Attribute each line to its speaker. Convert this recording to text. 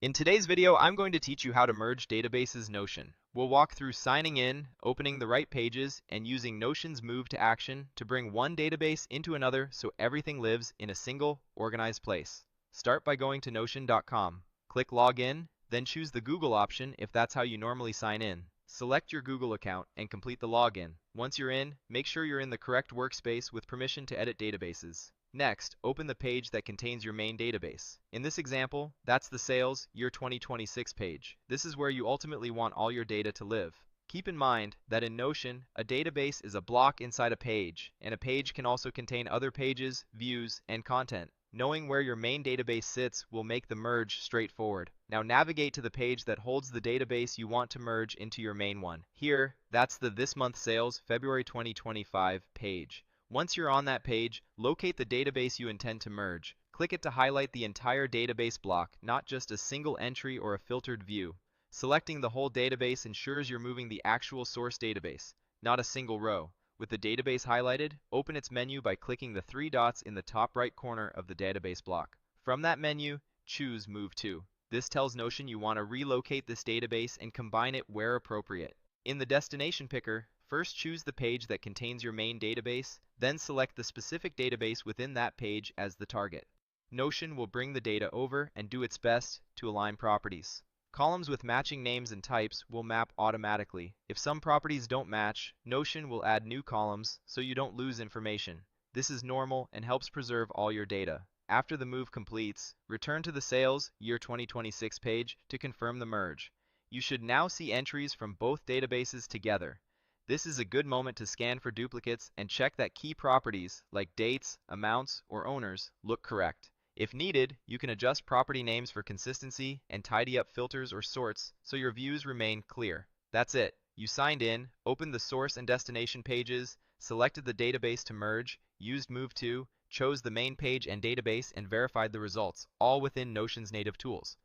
Speaker 1: In today's video, I'm going to teach you how to merge databases Notion. We'll walk through signing in, opening the right pages, and using Notion's move to action to bring one database into another so everything lives in a single, organized place. Start by going to notion.com. Click Login, then choose the Google option if that's how you normally sign in. Select your Google account and complete the login. Once you're in, make sure you're in the correct workspace with permission to edit databases. Next, open the page that contains your main database. In this example, that's the Sales Year 2026 page. This is where you ultimately want all your data to live. Keep in mind that in Notion, a database is a block inside a page, and a page can also contain other pages, views, and content. Knowing where your main database sits will make the merge straightforward. Now navigate to the page that holds the database you want to merge into your main one. Here, that's the This Month Sales February 2025 page. Once you're on that page, locate the database you intend to merge. Click it to highlight the entire database block, not just a single entry or a filtered view. Selecting the whole database ensures you're moving the actual source database, not a single row. With the database highlighted, open its menu by clicking the three dots in the top right corner of the database block. From that menu, choose Move To. This tells Notion you want to relocate this database and combine it where appropriate. In the destination picker, first choose the page that contains your main database, then select the specific database within that page as the target. Notion will bring the data over and do its best to align properties. Columns with matching names and types will map automatically. If some properties don't match, Notion will add new columns so you don't lose information. This is normal and helps preserve all your data. After the move completes, return to the Sales Year 2026 page to confirm the merge. You should now see entries from both databases together. This is a good moment to scan for duplicates and check that key properties like dates, amounts, or owners look correct. If needed, you can adjust property names for consistency and tidy up filters or sorts so your views remain clear. That's it. You signed in, opened the source and destination pages, selected the database to merge, used Move To, chose the main page and database, and verified the results, all within Notion's native tools.